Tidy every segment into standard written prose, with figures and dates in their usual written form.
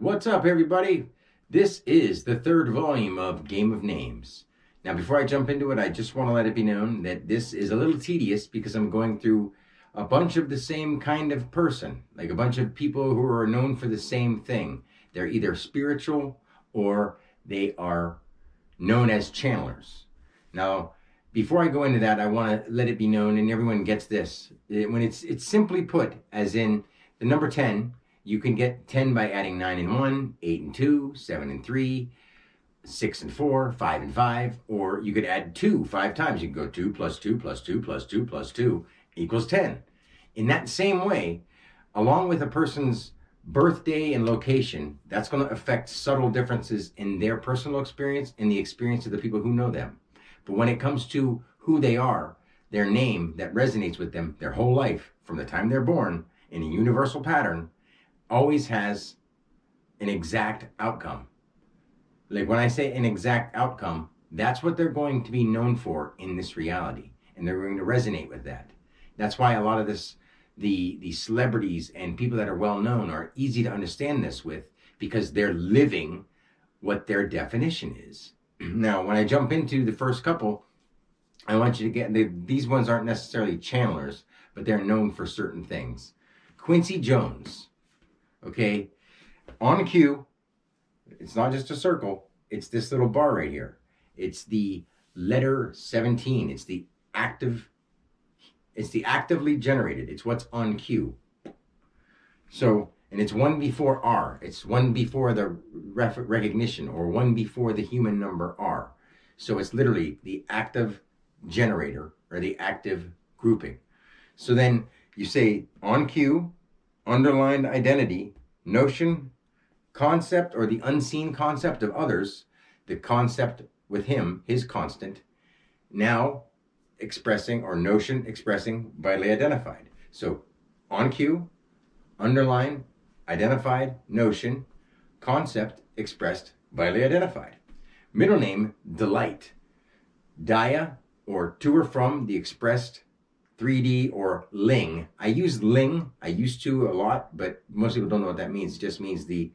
What's up, everybody? This is the third volume of Game of Names. Now, before I jump into it, I just want to let it be known that this is a little tedious because I'm going through a bunch of the same kind of person, like a bunch of people who are known for the same thing. They're either spiritual or they are known as channelers. Now, before I go into that, I want to let it be known, and everyone gets this. When it's simply put, as in the number 10, you can get 10 by adding 9 and 1, 8 and 2, 7 and 3, 6 and 4, 5 and 5, or you could add 2 5 times. You can go 2 plus 2 plus 2 plus 2 plus 2 equals 10. In that same way, along with a person's birthday and location, that's going to affect subtle differences in their personal experience and the experience of the people who know them. But when it comes to who they are, their name that resonates with them their whole life, from the time they're born, in a universal pattern, always has an exact outcome. Like when I say an exact outcome, that's what they're going to be known for in this reality, and they're going to resonate with that. That's why a lot of this, the celebrities and people that are well known are easy to understand this with, because they're living what their definition is. Now, when I jump into the first couple, I want you to get, these ones aren't necessarily channelers, but they're known for certain things. Quincy Jones. Okay, on cue, it's not just a circle, it's this little bar right here. It's the letter 17. It's the actively generated. It's what's on cue. So, and it's one before R. It's one before the recognition, or one before the human number R. So it's literally the active generator, or the active grouping. So then you say on cue, underlined identity, notion, concept, or the unseen concept of others, the concept with him, his constant, now expressing, or notion expressing, vitally identified. So on cue, underline, identified, notion, concept expressed, vitally identified. Middle name, delight. Dia, or to or from, the expressed, 3D, or ling. I use ling. I used to a lot, but most people don't know what that means. It just means the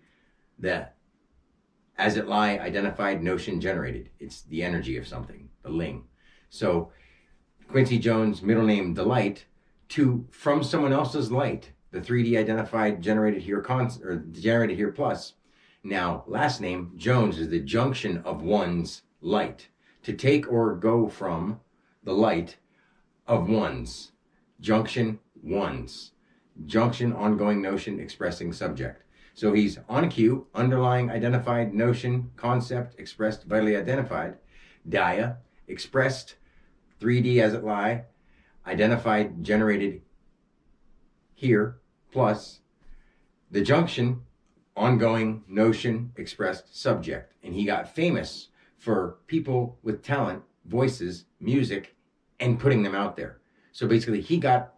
as it lie, identified, notion generated. It's the energy of something, the ling. So Quincy Jones, middle name, delight, to from someone else's light, the 3D identified, generated here, or generated here plus. Now, last name, Jones, is the junction of one's light. To take or go from the light of one's. Junction, one's. Junction, ongoing notion, expressing subject. So he's on cue, underlying, identified, notion, concept, expressed, vitally identified. Dia, expressed, 3D as it lie, identified, generated here, plus the junction, ongoing notion, expressed subject. And he got famous for people with talent, voices, music, and putting them out there. So basically he got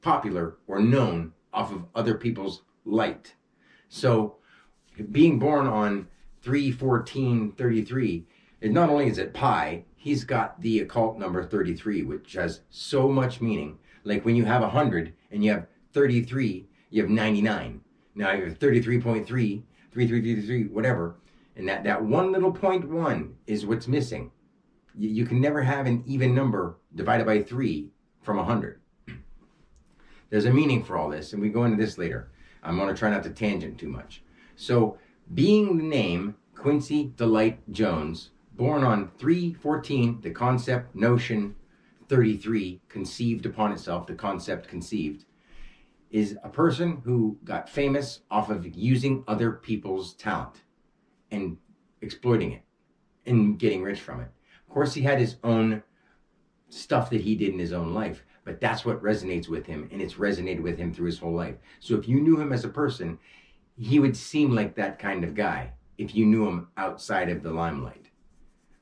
popular or known off of other people's light. So being born on 3/14/33, it not only is it pi, he's got the occult number 33, which has so much meaning. Like when you have 100 and you have 33, you have 99. Now you have 33.3, 3333, whatever. And that one little 0.1 is what's missing. You can never have an even number divided by 3 from 100. There's a meaning for all this, and we go into this later. I'm going to try not to tangent too much. So, being the name Quincy Delight Jones, born on 3/14, the concept, notion, 33, conceived upon itself, the concept conceived, is a person who got famous off of using other people's talent and exploiting it and getting rich from it. Of course, he had his own stuff that he did in his own life, but that's what resonates with him, and it's resonated with him through his whole life. So if you knew him as a person, he would seem like that kind of guy if you knew him outside of the limelight.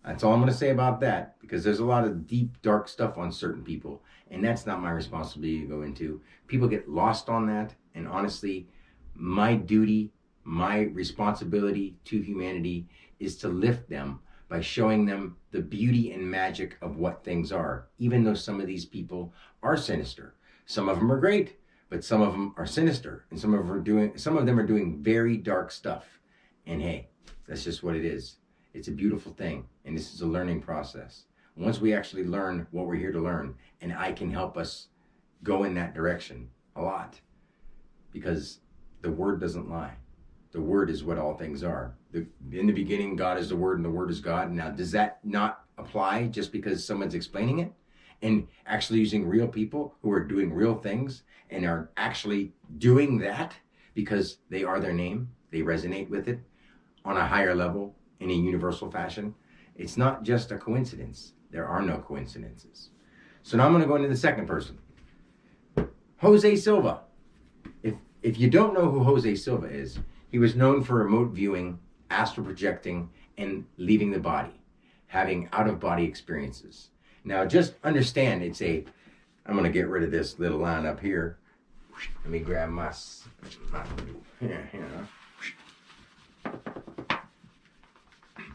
That's all I'm going to say about that, because there's a lot of deep, dark stuff on certain people, and that's not my responsibility to go into. People get lost on that, and honestly, my duty, my responsibility to humanity is to lift them by showing them the beauty and magic of what things are, even though some of these people are sinister. Some of them are great, but some of them are sinister, and some of them are doing very dark stuff. And hey, that's just what it is. It's a beautiful thing. And this is a learning process. Once we actually learn what we're here to learn, and I can help us go in that direction a lot, because the Word doesn't lie. The Word is what all things are. In the beginning, God is the Word, and the Word is God. Now, does that not apply just because someone's explaining it? And actually using real people who are doing real things and are actually doing that because they are their name, they resonate with it on a higher level in a universal fashion. It's not just a coincidence. There are no coincidences. So now I'm going to go into the second person. Jose Silva. If you don't know who Jose Silva is, he was known for remote viewing, astral projecting, and leaving the body, having out-of-body experiences. Now just understand, I'm going to get rid of this little line up here. Let me grab my here.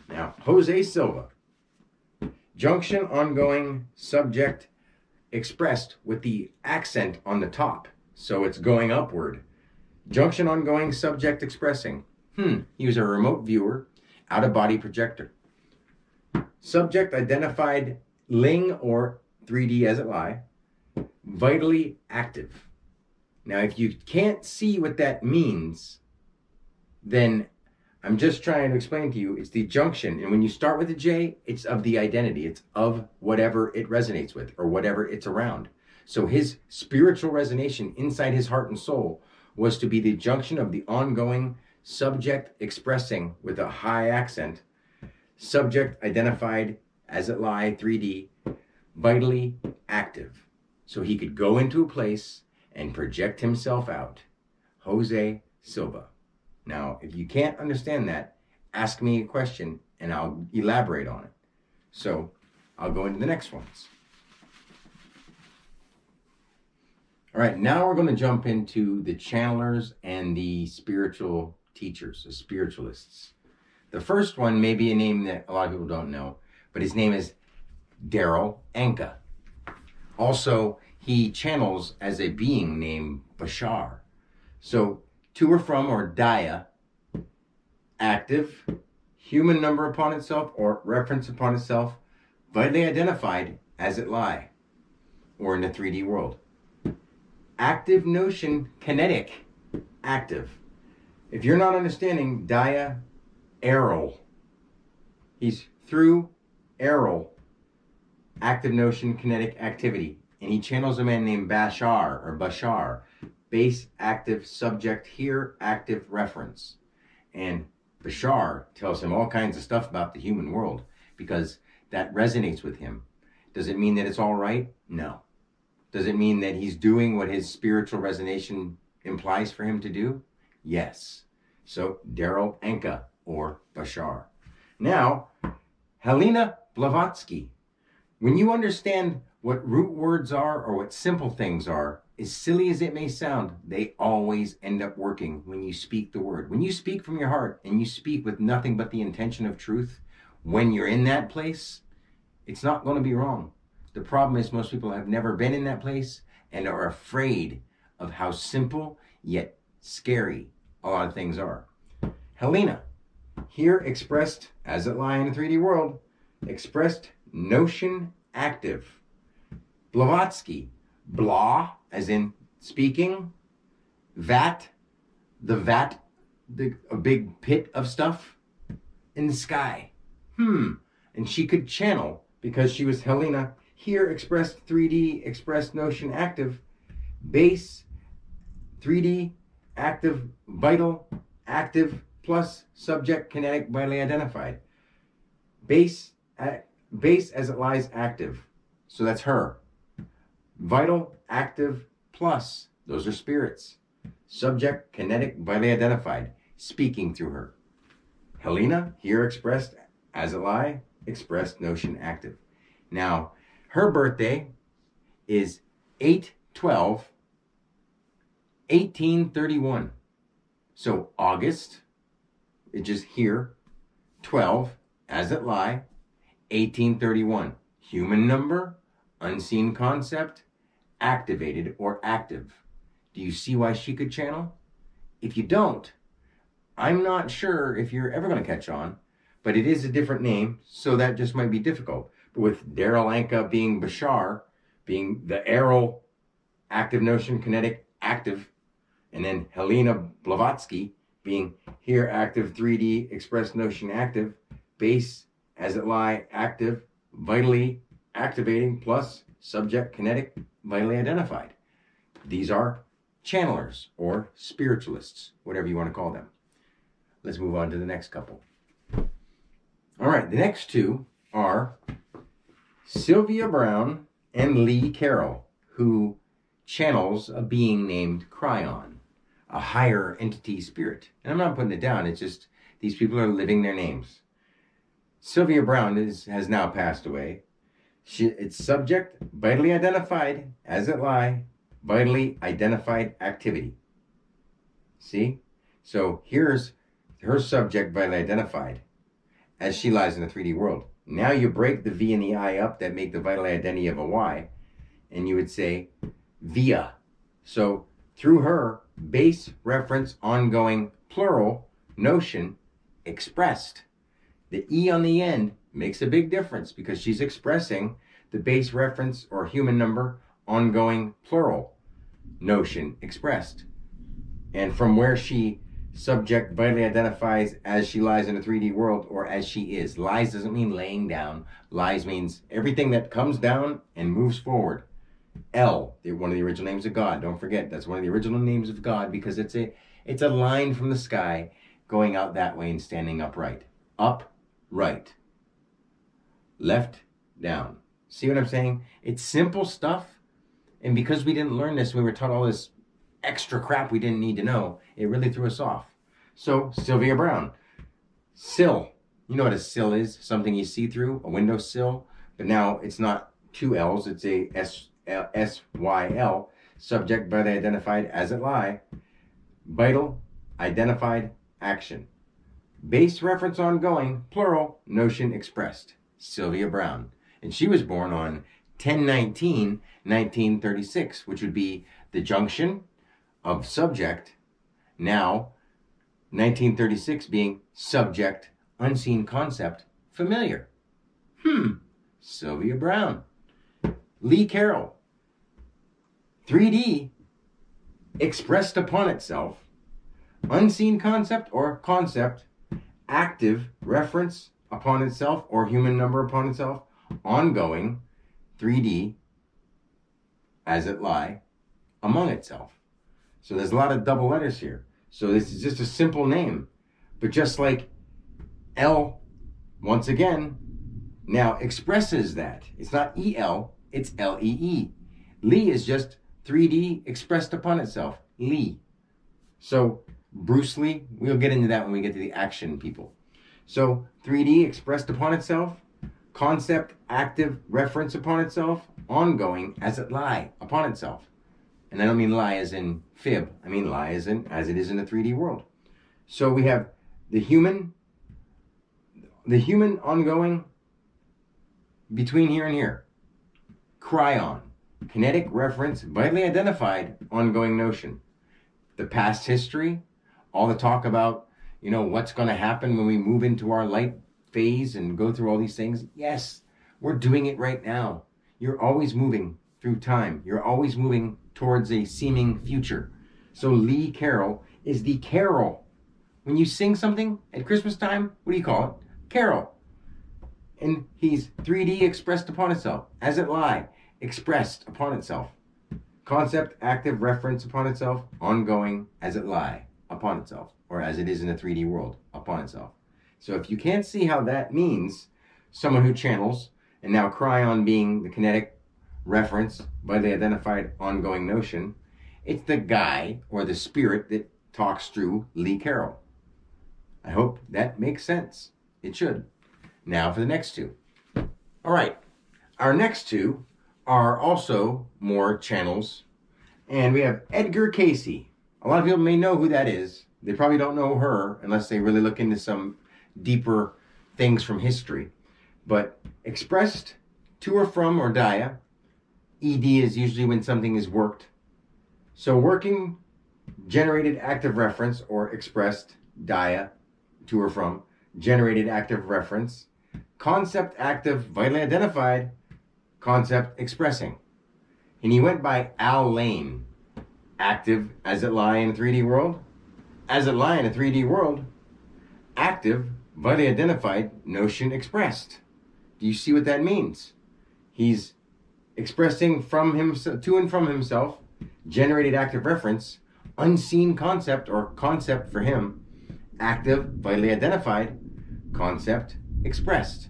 Now, Jose Silva. Junction ongoing subject expressed with the accent on the top. So it's going upward. Junction ongoing subject expressing. He was a remote viewer, out-of-body projector. Subject identified Ling or 3D as it lie. Vitally active. Now, if you can't see what that means, then I'm just trying to explain to you, it's the junction. And when you start with a J, it's of the identity. It's of whatever it resonates with or whatever it's around. So his spiritual resonation inside his heart and soul was to be the junction of the ongoing subject expressing with a high accent, subject identified as it lie, 3D, vitally active. So he could go into a place and project himself out. Jose Silva. Now, if you can't understand that, ask me a question and I'll elaborate on it. So I'll go into the next ones. All right, now we're going to jump into the channelers and the spiritual teachers, the spiritualists. The first one may be a name that a lot of people don't know, but his name is Daryl Anka. Also, he channels as a being named Bashar. So, to or from or Daya, active, human number upon itself or reference upon itself, vitally identified as it lie, or in the 3D world. Active notion, kinetic, active. If you're not understanding Daya, Errol, he's through Errol, active notion, kinetic activity. And he channels a man named Bashar, base, active, subject, here, active, reference. And Bashar tells him all kinds of stuff about the human world because that resonates with him. Does it mean that it's all right? No. Does it mean that he's doing what his spiritual resonation implies for him to do? Yes. So, Daryl Anka, or Bashar. Now, Helena Blavatsky. When you understand what root words are or what simple things are, as silly as it may sound, they always end up working when you speak the word. When you speak from your heart and you speak with nothing but the intention of truth, when you're in that place, it's not going to be wrong. The problem is most people have never been in that place and are afraid of how simple yet scary a lot of things are. Helena, here expressed as it lie in the 3D world, expressed notion active. Blavatsky, blah, as in speaking, vat, a big pit of stuff in the sky. And she could channel because she was Helena, here expressed 3D, expressed notion active, base, 3D, active, vital, active, plus subject, kinetic, vitally identified. Base as it lies active. So that's her. Vital, active, plus, those are spirits. Subject, kinetic, vitally identified, speaking through her. Helena, here expressed as it lie, expressed notion active. Now, her birthday is 8/12/1831. So August, it's just here, 12, as it lie, 1831. Human number, unseen concept, activated or active. Do you see why she could channel? If you don't, I'm not sure if you're ever going to catch on, but it is a different name, so that just might be difficult. But with Daryl Anka being Bashar, being the Errol active notion, kinetic active, and then Helena Blavatsky being here active, 3D express notion active, base as it lie active, vitally activating, plus subject kinetic, vitally identified. These are channelers or spiritualists, whatever you want to call them. Let's move on to the next couple. All right, the next two are Sylvia Brown and Lee Carroll, who channels a being named Cryon, a higher entity spirit. And I'm not putting it down, it's just these people are living their names. Sylvia Brown has now passed away. It's subject, vitally identified, as it lie, vitally identified activity. See? So here's her subject, vitally identified, as she lies in the 3D world. Now you break the V and the I up that make the vital identity of a Y, and you would say via. So through her, base, reference, ongoing, plural, notion, expressed. The E on the end makes a big difference because she's expressing the base, reference, or human number, ongoing, plural, notion, expressed. And from where she subject vitally identifies as she lies in a 3D world or as she is. Lies doesn't mean laying down. Lies means everything that comes down and moves forward. L, one of the original names of God. Don't forget, that's one of the original names of God because it's a line from the sky going out that way and standing upright. Up, right. Left, down. See what I'm saying? It's simple stuff. And because we didn't learn this, we were taught all this extra crap we didn't need to know, it really threw us off. So, Sylvia Brown. Sill. You know what a sill is? Something you see through, a window sill. But now it's not two L's, it's a S-Y-L. Subject, vitally identified as it lie. Vital, identified, action. Base, reference, ongoing, plural, notion, expressed. Sylvia Brown. And she was born on 10/19/1936, which would be the junction of subject, now 1936 being subject, unseen concept, familiar. Sylvia Brown. Lee Carroll. 3D expressed upon itself, unseen concept or concept, active reference upon itself or human number upon itself, ongoing, 3D as it lie, among itself. So there's a lot of double letters here. So this is just a simple name. But just like L, once again, now expresses that. It's not E-L, it's L-E-E. Lee is just 3D expressed upon itself. Lee. So Bruce Lee, we'll get into that when we get to the action people. So 3D expressed upon itself, concept, active, reference upon itself, ongoing, as it lie, upon itself. And I don't mean lie as in fib. I mean lie as in as it is in the 3D world. So we have the human ongoing between here and here. Cryon, kinetic reference, vitally identified, ongoing notion. The past history, all the talk about, what's going to happen when we move into our light phase and go through all these things. Yes, we're doing it right now. You're always moving through time. You're always moving towards a seeming future. So Lee Carroll is the carol. When you sing something at Christmas time, what do you call it? Carol. And he's 3D expressed upon itself, as it lie, expressed upon itself. Concept, active, reference upon itself, ongoing, as it lie, upon itself, or as it is in the 3D world, upon itself. So if you can't see how that means someone who channels, and now Cryon being the kinetic reference by the identified ongoing notion, it's the guy or the spirit that talks through Lee Carroll. I hope that makes sense. It should. Now for the next two. All right. Our next two are also more channels. And we have Edgar Casey. A lot of people may know who that is. They probably don't know her unless they really look into some deeper things from history. But expressed to or from or dia. ED is usually when something is worked. So working, generated active reference or expressed dia, to or from, generated active reference, concept active, vitally identified, concept expressing. And he went by Al Lane. Active as it lie in a 3D world, as it lie in a 3D world, active, vitally identified, notion expressed. Do you see what that means? He's expressing from himself, to and from himself, generated active reference, unseen concept or concept for him, active, vitally identified, concept expressed.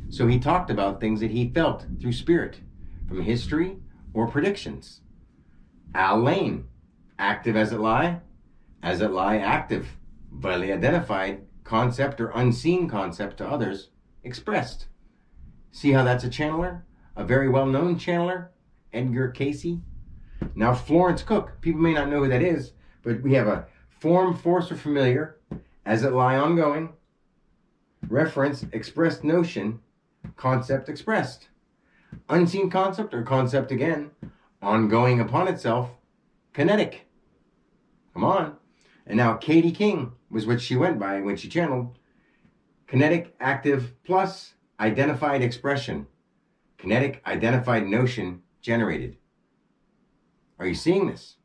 So he talked about things that he felt through spirit, from history or predictions. Al Lane, active as it lie active, vitally identified, concept or unseen concept to others, expressed. See how that's a channeler? A very well-known channeler, Edgar Casey. Now Florence Cook, people may not know who that is, but we have a form, force, or familiar, as it lie ongoing, reference, expressed notion, concept expressed. Unseen concept or concept again, ongoing upon itself, kinetic. Come on. And now Katie King was what she went by when she channeled. Kinetic, active, plus identified expression. Kinetic, identified notion generated. Are you seeing this?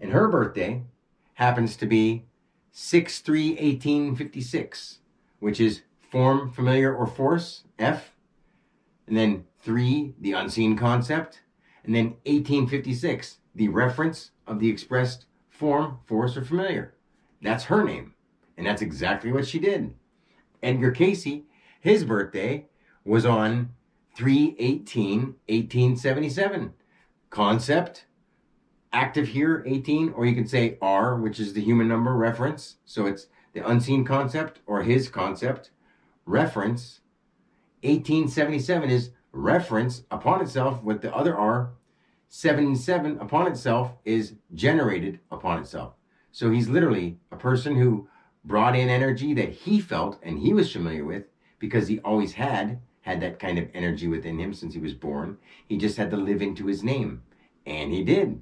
And her birthday happens to be 6/3/1856, which is form, familiar, or force, F. And then 3, the unseen concept. And then 1856, the reference of the expressed form, force, or familiar. That's her name. And that's exactly what she did. Edgar Casey, his birthday was on 3/18/1877. Concept, active here, 18, or you can say R, which is the human number reference. So it's the unseen concept or his concept. Reference, 1877 is reference upon itself with the other R. 77 upon itself is generated upon itself. So he's literally a person who brought in energy that he felt and he was familiar with because he always had that kind of energy within him since he was born. He just had to live into his name. And he did.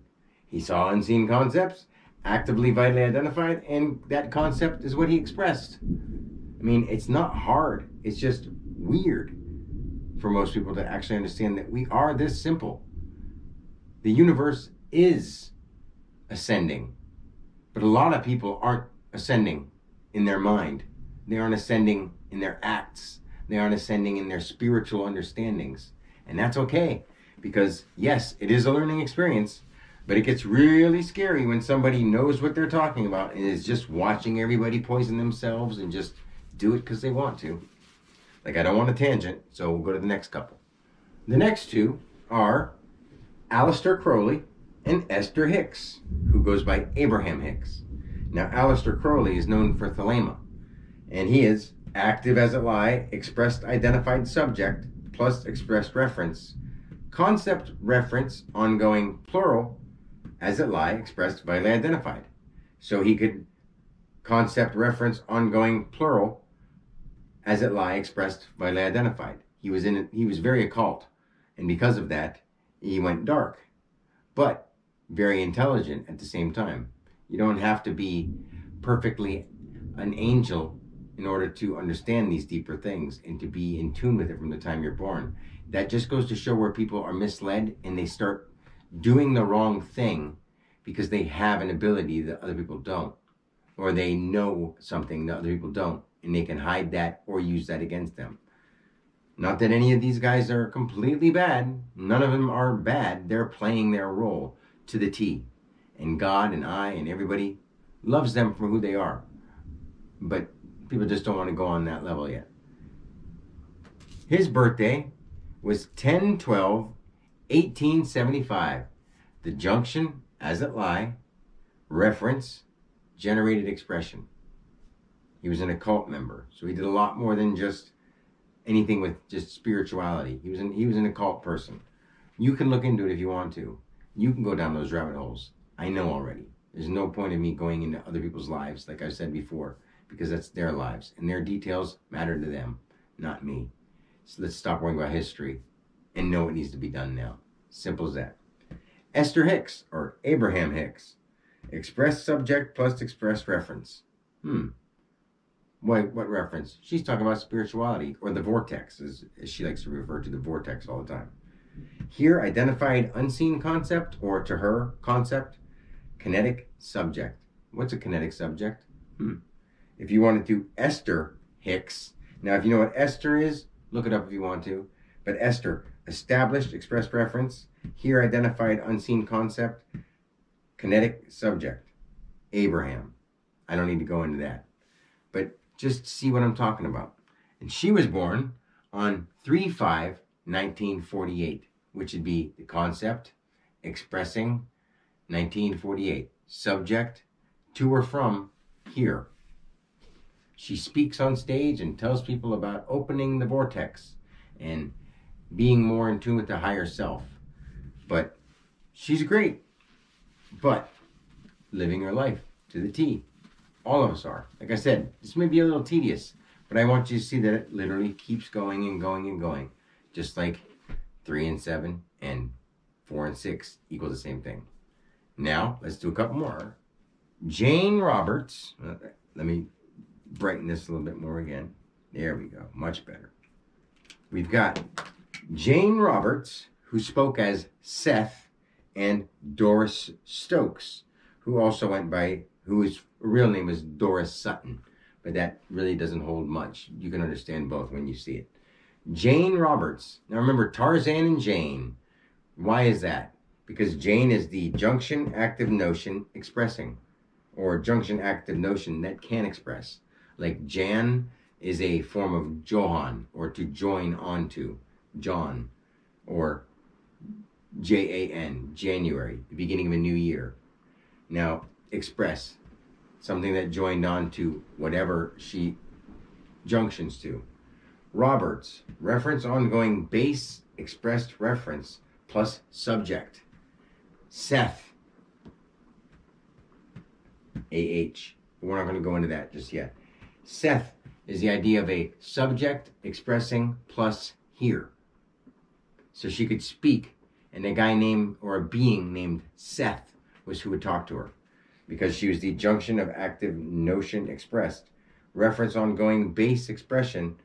He saw unseen concepts, actively vitally identified, and that concept is what he expressed. I mean, it's not hard. It's just weird for most people to actually understand that we are this simple. The universe is ascending. But a lot of people aren't ascending in their mind. They aren't ascending in their acts. They aren't ascending in their spiritual understandings. And that's okay. Because yes, it is a learning experience. But it gets really scary when somebody knows what they're talking about and is just watching everybody poison themselves and just do it because they want to. Like, I don't want a tangent, so we'll go to the next couple. The next two are Aleister Crowley and Esther Hicks, who goes by Abraham Hicks. Now, Aleister Crowley is known for thelema, and he is active as it lie, expressed identified subject, plus expressed reference, concept reference, ongoing plural, as it lie, expressed vitally identified. So he could concept reference, ongoing plural, as it lie, expressed vitally identified. He was very occult, and because of that, he went dark, but very intelligent at the same time. You don't have to be perfectly an angel in order to understand these deeper things and to be in tune with it from the time you're born. That just goes to show where people are misled and they start doing the wrong thing because they have an ability that other people don't, or they know something that other people don't, and they can hide that or use that against them. Not that any of these guys are completely bad. None of them are bad. They're playing their role to the T. And God and I and everybody loves them for who they are. But people just don't want to go on that level yet. His birthday was 10/12/1875. The junction, as it lie, reference, generated expression. He was an occult member, so he did a lot more than just anything with just spirituality. He was an occult person. You can look into it if you want to. You can go down those rabbit holes. I know already. There's no point in me going into other people's lives, like I said before, because that's their lives, and their details matter to them, not me. So let's stop worrying about history and know what needs to be done now. Simple as that. Esther Hicks, or Abraham Hicks. Express subject plus express reference. What reference? She's talking about spirituality, or the vortex, as she likes to refer to the vortex all the time. Here, identified unseen concept, or to her, concept, kinetic subject. What's a kinetic subject? If you wanted to, Esther Hicks. Now, if you know what Esther is, look it up if you want to. But Esther, established express reference. Here, identified unseen concept, kinetic subject. Abraham. I don't need to go into that. But just see what I'm talking about. And she was born on 3/5/1948, which would be the concept, expressing, 1948. Subject, to or from, here. She speaks on stage and tells people about opening the vortex and being more in tune with the higher self. But she's great. But living her life to the T. All of us are. Like I said, this may be a little tedious, but I want you to see that it literally keeps going and going and going. Just like 3 and 7 and 4 and 6 equal the same thing. Now, let's do a couple more. Jane Roberts. Let me brighten this a little bit more again. There we go. Much better. We've got Jane Roberts, who spoke as Seth, and Doris Stokes, who also went by, whose real name is Doris Sutton. But that really doesn't hold much. You can understand both when you see it. Jane Roberts. Now remember, Tarzan and Jane. Why is that? Because Jane is the junction active notion expressing, or junction active notion that can express. Like Jan is a form of Johan, or to join onto, John, or Jan, January, the beginning of a new year. Now, express, something that joined on to whatever she junctions to. Roberts, reference ongoing base expressed reference plus subject. Seth, AH. We're not going to go into that just yet. Seth is the idea of a subject expressing plus here. So she could speak, and a guy named, or a being named Seth was who would talk to her, because she was the junction of active notion expressed. Reference ongoing base expression,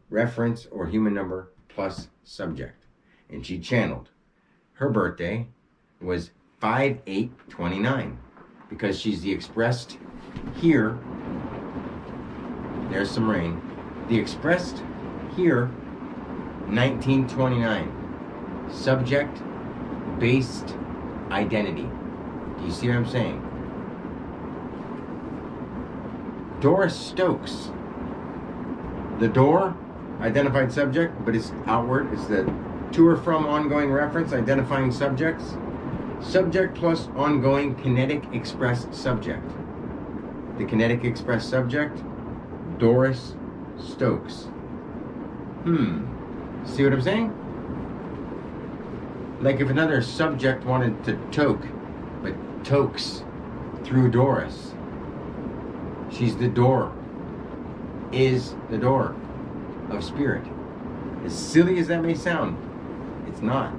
reference or human number plus subject. And she channeled. Her birthday was 5/8/29, because she's the expressed here. There's some rain. The expressed here, 1929. Subject based identity. Do you see what I'm saying? Doris Stokes. The door, identified subject, but it's outward. It's the to or from ongoing reference, identifying subjects. Subject plus ongoing kinetic express subject. The kinetic express subject, Doris Stokes. See what I'm saying? Like if another subject wanted to toke, but tokes through Doris. She's the door. Is the door of spirit. As silly as that may sound, it's not.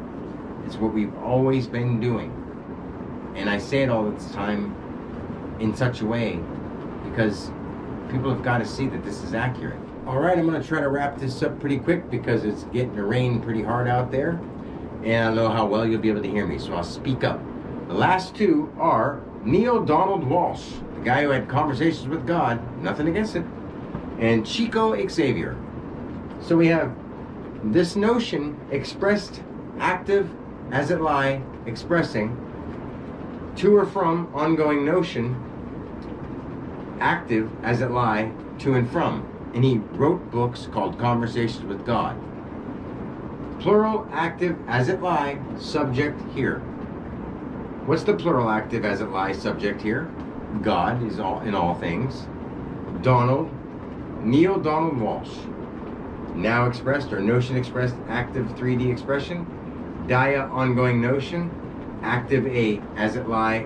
It's what we've always been doing. And I say it all the time in such a way because people have got to see that this is accurate. All right, I'm going to try to wrap this up pretty quick because it's getting to rain pretty hard out there. And I don't know how well you'll be able to hear me, so I'll speak up. The last two are Neil Donald Walsh, the guy who had conversations with God, nothing against it, and Chico Xavier. So we have this notion expressed, active as it lie, expressing, to or from, ongoing notion, active as it lie, to and from. And he wrote books called Conversations with God. Plural active as it lie, subject here. What's the plural active as it lie, subject here? God is all in all things. Donald, Neil Donald Walsh. Now expressed, or notion expressed, active 3D expression. Dia, ongoing notion. Active A, as it lie,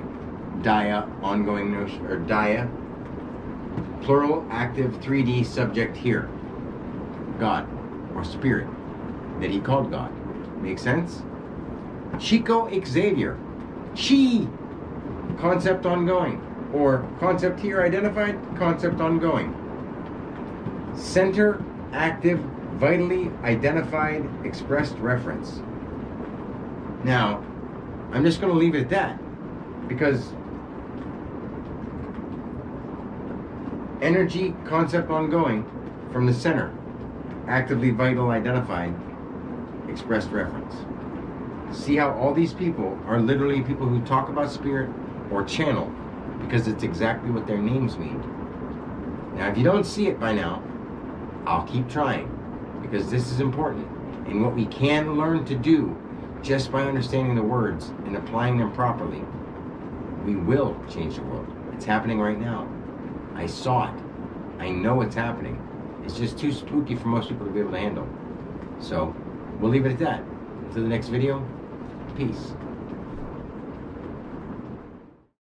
dia, ongoing notion, or dia. Plural active 3D subject here. God, or spirit, that he called God. Make sense? Chico Xavier. Chi, concept ongoing. Or concept here identified, concept ongoing. Center, active, vitally identified, expressed reference. Now, I'm just going to leave it at that, because energy, concept ongoing, from the center, actively, vital, identified, expressed reference. See how all these people are literally people who talk about spirit or channel, because it's exactly what their names mean. Now, if you don't see it by now, I'll keep trying, because this is important. And what we can learn to do just by understanding the words and applying them properly, we will change the world. It's happening right now. I saw it. I know it's happening. It's just too spooky for most people to be able to handle. So we'll leave it at that. Until the next video, peace.